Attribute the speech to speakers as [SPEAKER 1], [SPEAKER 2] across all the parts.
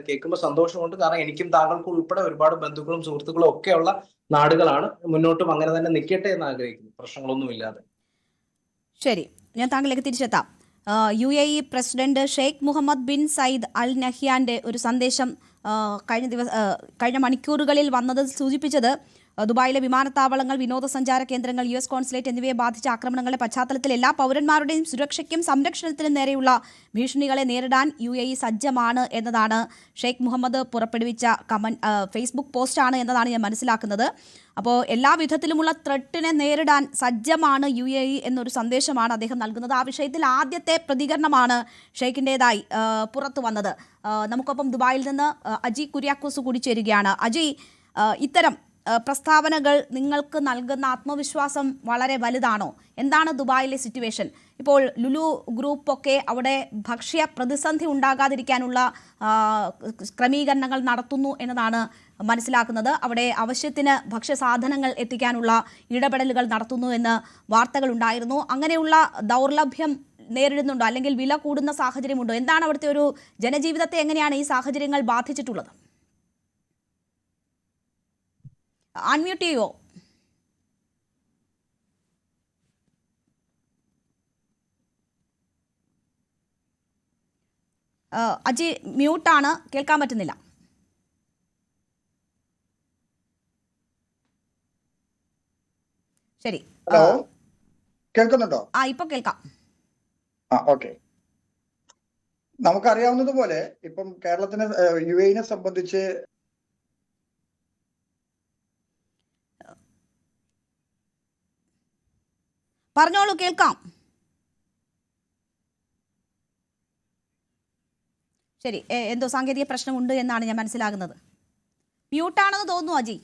[SPEAKER 1] കേൾക്കുമ്പോൾ സന്തോഷമുണ്ട്. കാരണം എനിക്കും താങ്കൾക്കും ഉൾപ്പെടെ ഒരുപാട് ബന്ധുക്കളും സുഹൃത്തുക്കളും ഒക്കെയുള്ള നാടുകളാണ്. മുന്നോട്ടും അങ്ങനെ തന്നെ നിൽക്കട്ടെ എന്ന് ആഗ്രഹിക്കുന്നു, പ്രശ്നങ്ങളൊന്നുമില്ലാതെ.
[SPEAKER 2] ശരി, ഞാൻ താങ്കളിലേക്ക് തിരിച്ചെത്താം. UAE president Sheikh Mohamed bin Zayed Al നഹ്യാന്റെ ഒരു സന്ദേശം കഴിഞ്ഞ മണിക്കൂറുകളിൽ വന്നത് സൂചിപ്പിച്ചത് ദുബായിലെ വിമാനത്താവളങ്ങൾ, വിനോദസഞ്ചാര കേന്ദ്രങ്ങൾ, US കോൺസുലേറ്റ് എന്നിവയെ ബാധിച്ച ആക്രമണങ്ങളുടെ പശ്ചാത്തലത്തിൽ എല്ലാ പൗരന്മാരുടെയും സുരക്ഷയ്ക്കും സംരക്ഷണത്തിനും നേരെയുള്ള ഭീഷണികളെ നേരിടാൻ UAE സജ്ജമാണ് എന്നതാണ് ഷെയ്ഖ് മുഹമ്മദ് പുറപ്പെടുവിച്ച ഫേസ്ബുക്ക് പോസ്റ്റാണ് എന്നതാണ് ഞാൻ മനസ്സിലാക്കുന്നത്. അപ്പോൾ എല്ലാ വിധത്തിലുമുള്ള ത്രെട്ടിനെ നേരിടാൻ സജ്ജമാണ് UAE എന്നൊരു സന്ദേശമാണ് അദ്ദേഹം നൽകുന്നത്. ആ വിഷയത്തിൽ ആദ്യത്തെ പ്രതികരണമാണ് ഷെയ്ഖിൻ്റെതായി പുറത്തു വന്നത്. നമുക്കൊപ്പം ദുബായിൽ നിന്ന് അജി കുര്യാക്കോസ് കൂടി ചേരുകയാണ്. അജി, ഇത്തരം പ്രസ്താവനകൾ നിങ്ങൾക്ക് നൽകുന്ന ആത്മവിശ്വാസം വളരെ വലുതാണോ? എന്താണ് ദുബായിലെ സിറ്റുവേഷൻ? ഇപ്പോൾ ലുലു ഗ്രൂപ്പൊക്കെ അവിടെ ഭക്ഷ്യ പ്രതിസന്ധി ഉണ്ടാകാതിരിക്കാനുള്ള ക്രമീകരണങ്ങൾ നടത്തുന്നു എന്നതാണ് മനസ്സിലാക്കുന്നത്. അവിടെ ആവശ്യത്തിന് ഭക്ഷ്യസാധനങ്ങൾ എത്തിക്കാനുള്ള ഇടപെടലുകൾ നടത്തുന്നു എന്ന് വാർത്തകൾ ഉണ്ടായിരുന്നു. അങ്ങനെയുള്ള ദൗർലഭ്യം നേരിടുന്നുണ്ടോ, അല്ലെങ്കിൽ വില കൂടുന്ന സാഹചര്യമുണ്ടോ? എന്താണ് അവിടുത്തെ ഒരു ജനജീവിതത്തെ എങ്ങനെയാണ് ഈ സാഹചര്യങ്ങൾ ബാധിച്ചിട്ടുള്ളത്? അൺമ്യൂട്ട് ചെയ്യുമോ? അജി മ്യൂട്ടാണ്, കേൾക്കാൻ പറ്റുന്നില്ല. ശരി,
[SPEAKER 3] ഹലോ, കേൾക്കുന്നുണ്ടോ?
[SPEAKER 2] ഇപ്പൊ കേൾക്കാം.
[SPEAKER 3] ഓക്കെ. നമുക്കറിയാവുന്നതുപോലെ ഇപ്പം കേരളത്തിനെ UAE സംബന്ധിച്ച്
[SPEAKER 2] പറഞ്ഞോളൂ, കേൾക്കാം. ശരി, എന്തോ സാങ്കേതിക പ്രശ്നമുണ്ട് എന്നാണ് ഞാൻ മനസ്സിലാകുന്നത്. മ്യൂട്ടാണെന്ന് തോന്നുന്നു അജി.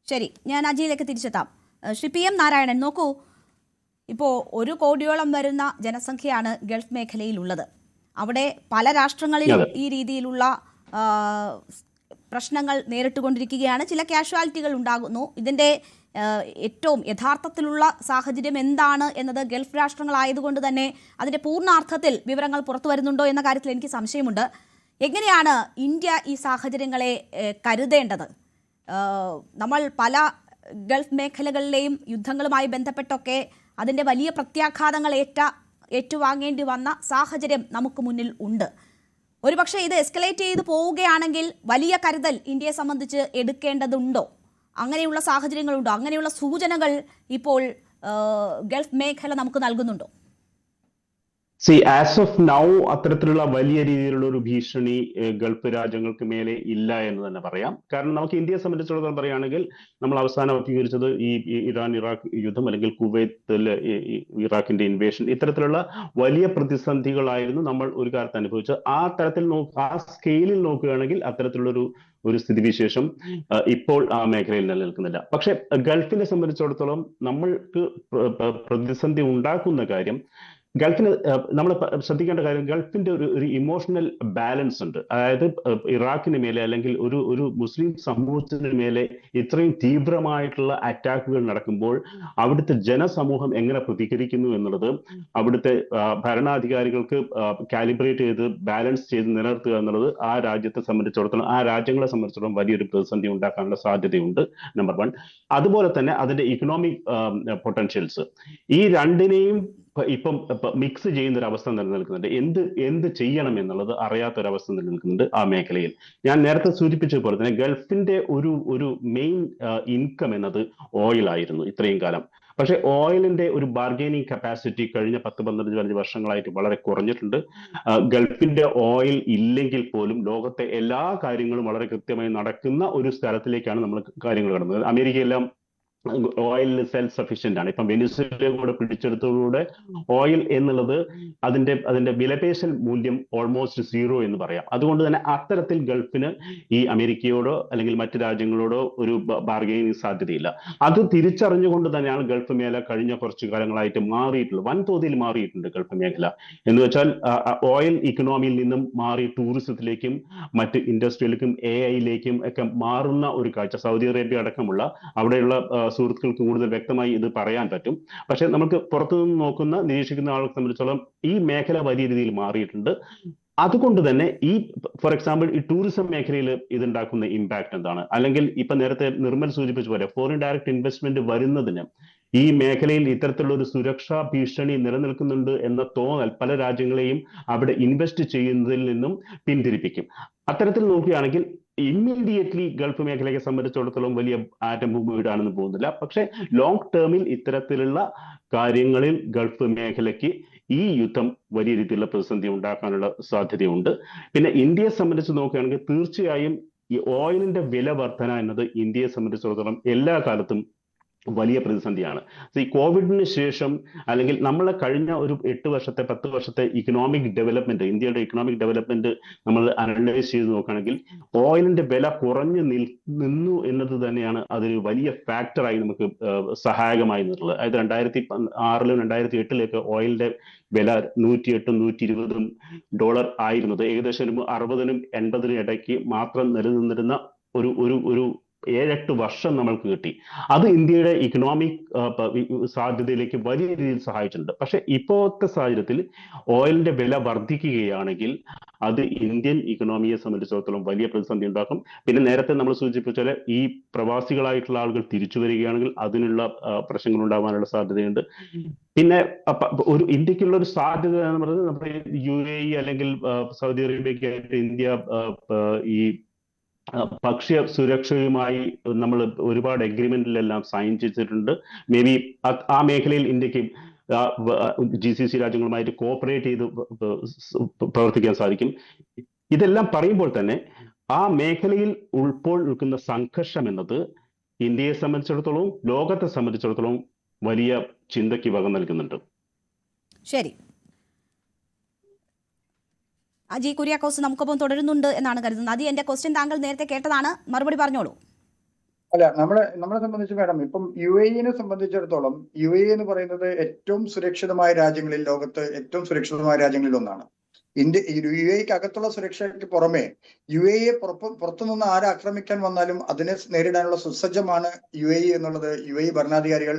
[SPEAKER 2] ശരി, ഞാൻ അജിയിലേക്ക് തിരിച്ചെത്താം. ശ്രീ PM നാരായണൻ, നോക്കൂ, ഇപ്പോൾ 1 കോടിയോളം വരുന്ന ജനസംഖ്യയാണ് ഗൾഫ് മേഖലയിലുള്ളത്. അവിടെ പല രാഷ്ട്രങ്ങളിലും ഈ രീതിയിലുള്ള പ്രശ്നങ്ങൾ നേരിട്ടുകൊണ്ടിരിക്കുകയാണ്. ചില കാഷ്വാലിറ്റികൾ ഉണ്ടാകുന്നു. ഇതിൻ്റെ ഏറ്റവും യഥാർത്ഥത്തിലുള്ള സാഹചര്യം എന്താണ് എന്നത് ഗൾഫ് രാഷ്ട്രങ്ങളായതുകൊണ്ട് തന്നെ അതിൻ്റെ പൂർണ്ണാർത്ഥത്തിൽ വിവരങ്ങൾ പുറത്തു വരുന്നുണ്ടോ എന്ന കാര്യത്തിൽ എനിക്ക് സംശയമുണ്ട്. എങ്ങനെയാണ് ഇന്ത്യ ഈ സാഹചര്യങ്ങളെ കരുതേണ്ടത്? നമ്മൾ പല ഗൾഫ് മേഖലകളിലെയും യുദ്ധങ്ങളുമായി ബന്ധപ്പെട്ടൊക്കെ അതിൻ്റെ വലിയ പ്രത്യാഘാതങ്ങൾ ഏറ്റുവാങ്ങേണ്ടി വന്ന സാഹചര്യം നമുക്ക് മുന്നിൽ ഉണ്ട്. ഒരുപക്ഷെ ഇത് എസ്കലേറ്റ് ചെയ്ത് പോവുകയാണെങ്കിൽ വലിയ കരുതൽ ഇന്ത്യയെ സംബന്ധിച്ച് എടുക്കേണ്ടതുണ്ടോ? അങ്ങനെയുള്ള സാഹചര്യങ്ങളുണ്ടോ? അങ്ങനെയുള്ള സൂചനകൾ ഇപ്പോൾ ഗൾഫ് മേഖല നമുക്ക് നൽകുന്നുണ്ടോ?
[SPEAKER 4] ആസ് ഓഫ് നൗ അത്തരത്തിലുള്ള വലിയ രീതിയിലുള്ള ഒരു ഭീഷണി ഗൾഫ് രാജ്യങ്ങൾക്ക് മേലെ ഇല്ല എന്ന് തന്നെ പറയാം. കാരണം നമുക്ക് ഇന്ത്യയെ സംബന്ധിച്ചിടത്തോളം പറയുകയാണെങ്കിൽ നമ്മൾ അവസാനം അഭിമുഖീകരിച്ചത് ഈ ഇറാൻ-ഇറാഖ് യുദ്ധം, അല്ലെങ്കിൽ കുവൈത്തിൽ ഇറാഖിന്റെ ഇൻവേഷൻ, ഇത്തരത്തിലുള്ള വലിയ പ്രതിസന്ധികളായിരുന്നു നമ്മൾ ഒരു കാലത്ത് അനുഭവിച്ചത്. ആ തരത്തിൽ ആ സ്കെയിലിൽ നോക്കുകയാണെങ്കിൽ അത്തരത്തിലുള്ളൊരു സ്ഥിതിവിശേഷം ഇപ്പോൾ ആ മേഖലയിൽ നിലനിൽക്കുന്നില്ല. പക്ഷെ ഗൾഫിനെ സംബന്ധിച്ചിടത്തോളം നമ്മൾക്ക് പ്രതിസന്ധി ഉണ്ടാക്കുന്ന കാര്യം, ഗൾഫിന് നമ്മൾ ശ്രദ്ധിക്കേണ്ട കാര്യം, ഗൾഫിന്റെ ഒരു ഇമോഷണൽ ബാലൻസ് ഉണ്ട്. അതായത് ഇറാഖിന് മേലെ അല്ലെങ്കിൽ ഒരു മുസ്ലിം സമൂഹത്തിന് മേലെ ഇത്രയും തീവ്രമായിട്ടുള്ള അറ്റാക്കുകൾ നടക്കുമ്പോൾ അവിടുത്തെ ജനസമൂഹം എങ്ങനെ പ്രതികരിക്കുന്നു എന്നുള്ളത് അവിടുത്തെ ഭരണാധികാരികൾക്ക് കാലിബ്രേറ്റ് ചെയ്ത് ബാലൻസ് ചെയ്ത് നിലനിർത്തുക എന്നുള്ളത് ആ രാജ്യങ്ങളെ സംബന്ധിച്ചിടത്തോളം വലിയൊരു പ്രതിസന്ധി ഉണ്ടാക്കാനുള്ള സാധ്യതയുണ്ട്, നമ്പർ 1. അതുപോലെ തന്നെ അതിന്റെ ഇക്കണോമിക് പൊട്ടൻഷ്യൽസ്, ഈ രണ്ടിനെയും ഇപ്പം മിക്സ് ചെയ്യുന്ന ഒരു അവസ്ഥ നിലനിൽക്കുന്നുണ്ട്. എന്ത് ചെയ്യണം എന്നുള്ളത് അറിയാത്തൊരവസ്ഥ നിലനിൽക്കുന്നുണ്ട് ആ മേഖലയിൽ. ഞാൻ നേരത്തെ സൂചിപ്പിച്ചതുപോലെ തന്നെ ഗൾഫിന്റെ ഒരു മെയിൻ ഇൻകം എന്നത് ഓയിൽ ആയിരുന്നു ഇത്രയും കാലം. പക്ഷെ ഓയിലിന്റെ ഒരു ബാർഗൈനിങ് കപ്പാസിറ്റി കഴിഞ്ഞ 10-15 വർഷങ്ങളായിട്ട് വളരെ കുറഞ്ഞിട്ടുണ്ട്. ഗൾഫിന്റെ ഓയിൽ ഇല്ലെങ്കിൽ പോലും ലോകത്തെ എല്ലാ കാര്യങ്ങളും വളരെ കൃത്യമായി നടക്കുന്ന ഒരു സ്ഥലത്തിലേക്കാണ് നമ്മൾ കാര്യങ്ങൾ കടന്നത്. അമേരിക്കയെല്ലാം ഓയിൽ സെൽഫ് സഫീഷ്യന്റ് ആണ്. ഇപ്പം വെനിസ്വേലയെ കൂടെ പിടിച്ചെടുത്തതോടെ ഓയിൽ എന്നുള്ളത് അതിന്റെ വിലപേശൽ മൂല്യം ഓൾമോസ്റ്റ് സീറോ എന്ന് പറയാം. അതുകൊണ്ട് തന്നെ അത്തരത്തിൽ ഗൾഫിന് ഈ അമേരിക്കയോടോ അല്ലെങ്കിൽ മറ്റു രാജ്യങ്ങളോടോ ഒരു ബാർഗൈനിങ് സാധ്യതയില്ല. അത് തിരിച്ചറിഞ്ഞുകൊണ്ട് തന്നെയാണ് ഗൾഫ് മേഖല കഴിഞ്ഞ കുറച്ചു കാലങ്ങളായിട്ട് മാറിയിട്ടുള്ളത്. വൻതോതിൽ മാറിയിട്ടുണ്ട് ഗൾഫ് മേഖല എന്ന് വെച്ചാൽ ഓയിൽ ഇക്കണോമിയിൽ നിന്നും മാറി ടൂറിസത്തിലേക്കും മറ്റ് ഇൻഡസ്ട്രിയിലേക്കും AI-യിലേക്കും ഒക്കെ മാറുന്ന ഒരു കാഴ്ച സൗദി അറേബ്യ അടക്കമുള്ള അവിടെയുള്ള സുഹൃത്തുക്കൾക്ക് കൂടുതൽ വ്യക്തമായി ഇത് പറയാൻ പറ്റും. പക്ഷെ നമുക്ക് പുറത്തുനിന്ന് നോക്കുന്ന നിരീക്ഷിക്കുന്ന ആളെ സംബന്ധിച്ചോളം ഈ മേഖല വലിയ രീതിയിൽ മാറിയിട്ടുണ്ട്. അതുകൊണ്ട് തന്നെ ഈ ഫോർ എക്സാമ്പിൾ ഈ ടൂറിസം മേഖലയിൽ ഇതുണ്ടാക്കുന്ന ഇമ്പാക്ട് എന്താണ്, അല്ലെങ്കിൽ ഇപ്പൊ നേരത്തെ നിർമ്മൽ സൂചിപ്പിച്ച പോലെ ഫോറിൻ ഡയറക്ട് ഇൻവെസ്റ്റ്മെന്റ് വരുന്നതിന് ഈ മേഖലയിൽ ഇത്തരത്തിലുള്ള ഒരു സുരക്ഷാ ഭീഷണി നിലനിൽക്കുന്നുണ്ട് എന്ന തോന്നൽ പല രാജ്യങ്ങളെയും അവിടെ ഇൻവെസ്റ്റ് ചെയ്യുന്നതിൽ നിന്നും പിന്തിരിപ്പിക്കും. അത്തരത്തിൽ നോക്കുകയാണെങ്കിൽ ഇമ്മീഡിയറ്റ്ലി ഗൾഫ് മേഖലയെ സംബന്ധിച്ചിടത്തോളം വലിയ ആറ്റം ബോംബ് വീടാണെന്ന് പോകുന്നില്ല. പക്ഷെ ലോങ് ടേമിൽ ഇത്തരത്തിലുള്ള കാര്യങ്ങളിൽ ഗൾഫ് മേഖലയ്ക്ക് ഈ യുദ്ധം വലിയ രീതിയിലുള്ള പ്രതിസന്ധി ഉണ്ടാക്കാനുള്ള സാധ്യതയുണ്ട്. പിന്നെ ഇന്ത്യയെ സംബന്ധിച്ച് നോക്കുകയാണെങ്കിൽ തീർച്ചയായും ഈ ഓയിലിന്റെ വില വർധന എന്നത് ഇന്ത്യയെ സംബന്ധിച്ചിടത്തോളം എല്ലാ കാലത്തും വലിയ പ്രതിസന്ധിയാണ്. ഈ കോവിഡിന് ശേഷം അല്ലെങ്കിൽ നമ്മളെ കഴിഞ്ഞ ഒരു 8 വർഷത്തെ 10 വർഷത്തെ ഇക്കണോമിക് ഡെവലപ്മെന്റ്, ഇന്ത്യയുടെ ഇക്കണോമിക് ഡെവലപ്മെന്റ് നമ്മൾ അനലൈസ് ചെയ്ത് നോക്കുകയാണെങ്കിൽ ഓയിലിന്റെ വില കുറഞ്ഞു നിന്നു എന്നത് തന്നെയാണ് അതൊരു വലിയ ഫാക്ടറായി നമുക്ക് സഹായകമായി നിന്നുള്ളത്. അതായത് 2006-ലും 2008-ലൊക്കെ ഓയിലിന്റെ വില $108-120 ആയിരുന്നത് ഏകദേശം 60-നും 80-നും ഇടയ്ക്ക് മാത്രം നിലനിന്നിരുന്ന ഒരു 7-8 വർഷം നമ്മൾക്ക് കിട്ടി. അത് ഇന്ത്യയുടെ ഇക്കണോമിക് സാധ്യതയിലേക്ക് വലിയ രീതിയിൽ സഹായിച്ചിട്ടുണ്ട്. പക്ഷെ ഇപ്പോഴത്തെ സാഹചര്യത്തിൽ ഓയിലിന്റെ വില വർദ്ധിക്കുകയാണെങ്കിൽ അത് ഇന്ത്യൻ ഇക്കണോമിയെ സംബന്ധിച്ചിടത്തോളം വലിയ പ്രതിസന്ധി ഉണ്ടാക്കും. പിന്നെ നേരത്തെ നമ്മൾ സൂചിപ്പിച്ചാൽ ഈ പ്രവാസികളായിട്ടുള്ള ആളുകൾ തിരിച്ചു വരികയാണെങ്കിൽ അതിനുള്ള പ്രശ്നങ്ങൾ ഉണ്ടാവാനുള്ള സാധ്യതയുണ്ട്. പിന്നെ ഒരു ഇന്ത്യക്കുള്ള ഒരു സാധ്യത എന്ന് പറയുന്നത് നമ്മുടെ UAE അല്ലെങ്കിൽ സൗദി അറേബ്യക്കായിട്ട് ഇന്ത്യ ഈ ഭക്ഷ്യ സുരക്ഷയുമായി നമ്മൾ ഒരുപാട് എഗ്രിമെന്റിലെല്ലാം സൈൻ ചെയ്തിട്ടുണ്ട്. മേ ബി ആ മേഖലയിൽ ഇന്ത്യക്ക് GCC രാജ്യങ്ങളുമായിട്ട് കോപ്പറേറ്റ് ചെയ്ത് പ്രവർത്തിക്കാൻ സാധിക്കും. ഇതെല്ലാം പറയുമ്പോൾ തന്നെ ആ മേഖലയിൽ ഇപ്പോൾ നിൽക്കുന്ന സംഘർഷം എന്നത് ഇന്ത്യയെ സംബന്ധിച്ചിടത്തോളം ലോകത്തെ സംബന്ധിച്ചിടത്തോളം വലിയ ചിന്തയ്ക്ക് വക നൽകുന്നുണ്ട്.
[SPEAKER 2] ശരി, അജി കുര്യാക്കോസ് നമുക്കൊപ്പം തുടരുന്നുണ്ട് എന്നാണ് കരുതുന്നത്. അജി, എന്റെ ക്വസ്റ്റ്യൻ താങ്കൾ നേരത്തെ കേട്ടതാണ്, മറുപടി പറഞ്ഞോളൂ.
[SPEAKER 3] അല്ല, നമ്മളെ സംബന്ധിച്ച് മാഡം, ഇപ്പം UAE-നെ സംബന്ധിച്ചിടത്തോളം UAE എന്ന് പറയുന്നത് ഏറ്റവും സുരക്ഷിതമായ രാജ്യങ്ങളിൽ, ലോകത്ത് ഏറ്റവും സുരക്ഷിതമായ രാജ്യങ്ങളിൽ ഒന്നാണ്. UAE-ക്ക് അകത്തുള്ള സുരക്ഷയ്ക്ക് പുറമെ UAE-യെ പുറത്തുനിന്ന് ആരെ ആക്രമിക്കാൻ വന്നാലും അതിനെ നേരിടാനുള്ള സുസജ്ജമാണ് UAE എന്നുള്ളത് UAE ഭരണാധികാരികൾ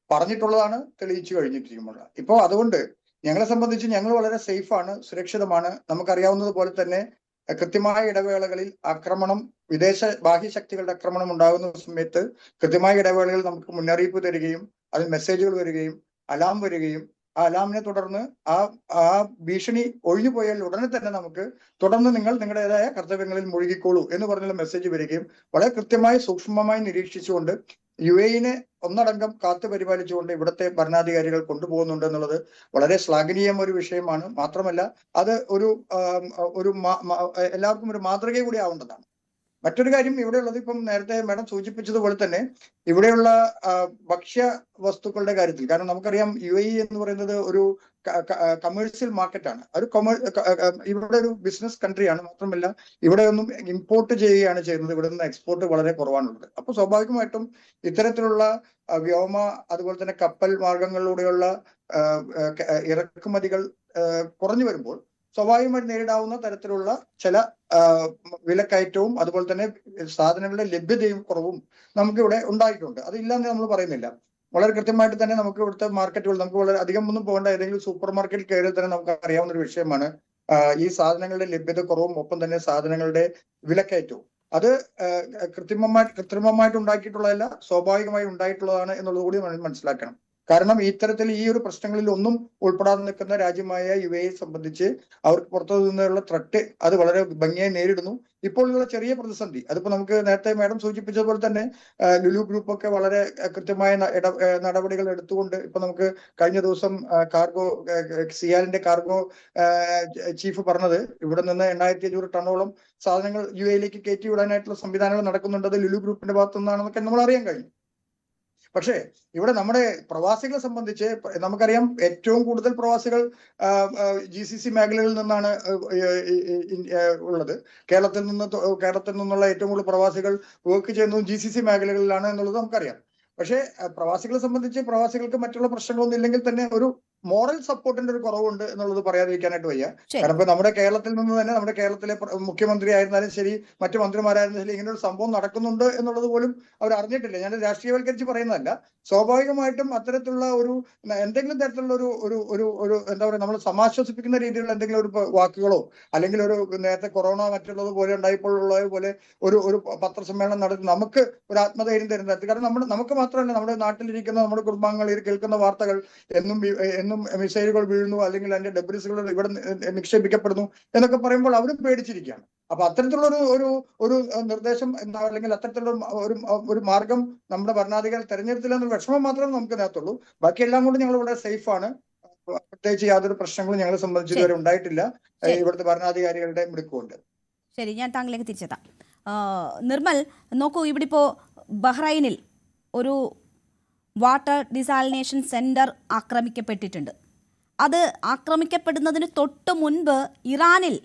[SPEAKER 3] പറഞ്ഞിട്ടുള്ളതാണ്, തെളിയിച്ചു കഴിഞ്ഞിരിക്കുമ്പോൾ. ഇപ്പോൾ അതുകൊണ്ട് ഞങ്ങളെ സംബന്ധിച്ച് ഞങ്ങൾ വളരെ സേഫാണ്, സുരക്ഷിതമാണ്. നമുക്കറിയാവുന്നത് പോലെ തന്നെ കൃത്യമായ ഇടവേളകളിൽ ആക്രമണം, ബാഹ്യശക്തികളുടെ ആക്രമണം ഉണ്ടാകുന്ന സമയത്ത് കൃത്യമായ ഇടവേളകളിൽ നമുക്ക് മുന്നറിയിപ്പ് തരികയും അതിൽ മെസ്സേജുകൾ വരികയും അലാം വരികയും ആ അലാമിനെ തുടർന്ന് ആ ഭീഷണി ഒഴിഞ്ഞു പോയാൽ ഉടനെ തന്നെ നമുക്ക് തുടർന്ന് നിങ്ങൾ നിങ്ങളുടേതായ കർത്തവ്യങ്ങളിൽ മുഴുകിക്കോളൂ എന്ന് പറഞ്ഞുള്ള മെസ്സേജ് വരികയും വളരെ കൃത്യമായി സൂക്ഷ്മമായി നിരീക്ഷിച്ചുകൊണ്ട് UAE-നെ ഒന്നടങ്കം കാത്തു പരിപാലിച്ചുകൊണ്ട് ഇവിടുത്തെ ഭരണാധികാരികൾ കൊണ്ടുപോകുന്നുണ്ട് എന്നുള്ളത് വളരെ ശ്ലാഘനീയമായ ഒരു വിഷയമാണ്. മാത്രമല്ല അത് എല്ലാവർക്കും ഒരു മാതൃക കൂടി ആവേണ്ടതാണ്. മറ്റൊരു കാര്യം ഇവിടെയുള്ളത്, ഇപ്പം നേരത്തെ മാഡം സൂചിപ്പിച്ചതുപോലെ തന്നെ ഇവിടെയുള്ള ഭക്ഷ്യ വസ്തുക്കളുടെ കാര്യത്തിൽ, കാരണം നമുക്കറിയാം UAE എന്ന് പറയുന്നത് ഒരു കമേഴ്സ്യൽ മാർക്കറ്റാണ്, ഇവിടെ ഒരു ബിസിനസ് കൺട്രിയാണ്. മാത്രമല്ല ഇവിടെ ഒന്നും ഇമ്പോർട്ട് ചെയ്യുകയാണ് ചെയ്യുന്നത്, ഇവിടെ നിന്ന് എക്സ്പോർട്ട് വളരെ കുറവാണുള്ളത്. അപ്പൊ സ്വാഭാവികമായിട്ടും ഇത്തരത്തിലുള്ള വ്യോമ അതുപോലെ തന്നെ കപ്പൽ മാർഗങ്ങളിലൂടെയുള്ള ഇറക്കുമതികൾ കുറഞ്ഞു വരുമ്പോൾ സ്വാഭാവികമായിട്ട് നേരിടാവുന്ന തരത്തിലുള്ള ചില വിലക്കയറ്റവും അതുപോലെ തന്നെ സാധനങ്ങളുടെ ലഭ്യതയും കുറവും നമുക്കിവിടെ ഉണ്ടായിട്ടുണ്ട്. അതില്ലാന്ന് നമ്മൾ പറയുന്നില്ല. വളരെ കൃത്യമായിട്ട് തന്നെ നമുക്ക് ഇവിടുത്തെ മാർക്കറ്റുകൾ, നമുക്ക് വളരെ അധികം ഒന്നും പോകേണ്ട, ഏതെങ്കിലും സൂപ്പർ മാർക്കറ്റിൽ കയറിയാൽ തന്നെ നമുക്ക് അറിയാവുന്ന ഒരു വിഷയമാണ് ഈ സാധനങ്ങളുടെ ലഭ്യത കുറവും ഒപ്പം തന്നെ സാധനങ്ങളുടെ വിലക്കയറ്റവും. അത് കൃത്രിമമായിട്ട് ഉണ്ടാക്കിയിട്ടുള്ളതല്ല, സ്വാഭാവികമായി ഉണ്ടായിട്ടുള്ളതാണ് എന്നുള്ളത് കൂടി മനസ്സിലാക്കണം. കാരണം ഇത്തരത്തിൽ ഈ ഒരു പ്രശ്നങ്ങളിൽ ഒന്നും ഉൾപ്പെടാതെ നിൽക്കുന്ന രാജ്യമായ UAE സംബന്ധിച്ച് അവർക്ക് പുറത്തു നിന്നുള്ള ത്രട്ട് അത് വളരെ ഭംഗിയായി നേരിടുന്നു. ഇപ്പോൾ ഉള്ള ചെറിയ പ്രതിസന്ധി അതിപ്പോ നമുക്ക് നേരത്തെ മാഡം സൂചിപ്പിച്ചതുപോലെ തന്നെ ലുലു ഗ്രൂപ്പ് ഒക്കെ വളരെ കൃത്യമായ നടപടികൾ എടുത്തുകൊണ്ട് ഇപ്പൊ നമുക്ക് കഴിഞ്ഞ ദിവസം സിയാലിന്റെ കാർഗോ ചീഫ് പറഞ്ഞത് ഇവിടെ നിന്ന് 8500 ടണ്ണോളം സാധനങ്ങൾ UAE-യിലേക്ക് കയറ്റി വിടാനായിട്ടുള്ള സംവിധാനങ്ങൾ നടക്കുന്നുണ്ട്. അത് ലുലു ഗ്രൂപ്പിന്റെ ഭാഗത്തു നിന്നാണെന്നൊക്കെ നമ്മൾ അറിയാൻ കഴിഞ്ഞു. പക്ഷേ ഇവിടെ നമ്മുടെ പ്രവാസികളെ സംബന്ധിച്ച് നമുക്കറിയാം ഏറ്റവും കൂടുതൽ പ്രവാസികൾ GCC മേഖലകളിൽ നിന്നാണ് ഉള്ളത്. കേരളത്തിൽ നിന്നുള്ള ഏറ്റവും കൂടുതൽ പ്രവാസികൾ വർക്ക് ചെയ്യുന്നതും GCC മേഖലകളിലാണ് എന്നുള്ളത് നമുക്കറിയാം. പക്ഷേ പ്രവാസികളെ സംബന്ധിച്ച് പ്രവാസികൾക്ക് മറ്റുള്ള പ്രശ്നങ്ങളൊന്നും ഇല്ലെങ്കിൽ തന്നെ ഒരു മോറൽ സപ്പോർട്ടിന്റെ ഒരു കുറവുണ്ട് എന്നുള്ളത് പറയാതിരിക്കാനായിട്ട് വയ്യ. കാരണം ഇപ്പൊ നമ്മുടെ കേരളത്തിൽ നിന്ന് തന്നെ നമ്മുടെ കേരളത്തിലെ മുഖ്യമന്ത്രി ആയിരുന്നാലും ശരി, മറ്റു മന്ത്രിമാരായിരുന്നാലും ശരി, ഇങ്ങനെ ഒരു സംഭവം നടക്കുന്നുണ്ട് എന്നുള്ളത് പോലും അവർ അറിഞ്ഞിട്ടില്ല. ഞാൻ രാഷ്ട്രീയവൽക്കരിച്ച് പറയുന്നതല്ല. സ്വാഭാവികമായിട്ടും അത്തരത്തിലുള്ള ഒരു എന്തെങ്കിലും തരത്തിലുള്ള ഒരു എന്താ പറയുക, നമ്മൾ സമാശ്വസിപ്പിക്കുന്ന രീതിയിലുള്ള എന്തെങ്കിലും ഒരു വാക്കുകളോ അല്ലെങ്കിൽ ഒരു നേരത്തെ കൊറോണ മറ്റുള്ളത് പോലെ ഉണ്ടായപ്പോഴുള്ളത് പോലെ ഒരു പത്രസമ്മേളനം നടത്തി നമുക്ക് ഒരു ആത്മധൈര്യം തരുന്ന തരത്തിൽ. കാരണം നമുക്ക് മാത്രമല്ല, നമ്മുടെ നാട്ടിലിരിക്കുന്ന നമ്മുടെ കുടുംബാംഗങ്ങൾ കേൾക്കുന്ന വാർത്തകൾ എന്നും മിസൈലുകൾ വീഴുന്നു അല്ലെങ്കിൽ അതിന്റെ ഡെബ്രിസുകൾ ഇവിടെ നിക്ഷേപിക്കപ്പെടുന്നു എന്നൊക്കെ പറയുമ്പോൾ അവരും പേടിച്ചിരിക്കുകയാണ്. അപ്പൊ അത്തരത്തിലുള്ള ഒരു നിർദ്ദേശം അല്ലെങ്കിൽ അത്തരത്തിലുള്ള ഒരു മാർഗം നമ്മുടെ ഭരണാധികാരികൾ തെരഞ്ഞെടുത്തില്ല എന്നൊരു വിഷമം മാത്രമേ നമുക്ക് ഇതിനകത്തുള്ളൂ. ബാക്കിയെല്ലാം കൊണ്ട് ഞങ്ങൾ ഇവിടെ സേഫ് ആണ്. പ്രത്യേകിച്ച് യാതൊരു പ്രശ്നങ്ങളും ഞങ്ങളെ സംബന്ധിച്ച് ഇതുവരെ ഉണ്ടായിട്ടില്ല. ഇവിടുത്തെ ഭരണാധികാരികളുടെ മിടുക്കുണ്ട്.
[SPEAKER 2] ശരി, ഞാൻ താങ്കളിലേക്ക് തിരിച്ചെത്താം. നിർമ്മൽ, നോക്കൂ, ഇവിടെ ഇപ്പോൾ ബഹ്റൈനിൽ ഒരു വാട്ടർ ഡിസാലിനേഷൻ സെന്റർ ആക്രമിക്കപ്പെട്ടിട്ടുണ്ട്. അത് ആക്രമിക്കപ്പെടുന്നതിന് തൊട്ട് മുൻപ് ഇറാനിൽ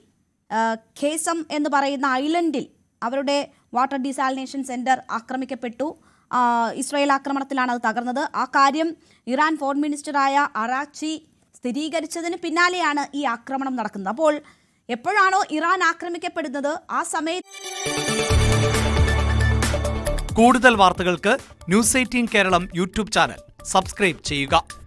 [SPEAKER 2] ഖേസം എന്ന് പറയുന്ന ഐലൻഡിൽ അവരുടെ വാട്ടർ ഡിസാലിനേഷൻ സെന്റർ ആക്രമിക്കപ്പെട്ടു. ഇസ്രായേൽ ആക്രമണത്തിലാണ് അത് തകർന്നത്. ആ കാര്യം ഇറാൻ ഫോറിൻ മിനിസ്റ്ററായ അറാക്ചി സ്ഥിരീകരിച്ചതിന് പിന്നാലെയാണ് ഈ ആക്രമണം നടക്കുന്നത്. അപ്പോൾ എപ്പോഴാണോ ഇറാൻ ആക്രമിക്കപ്പെടുന്നത് ആ സമയത്ത്
[SPEAKER 5] കൂടുതൽ വാർത്തകൾക്ക് news 18 Keralam YouTube channel subscribe ചെയ്യുക.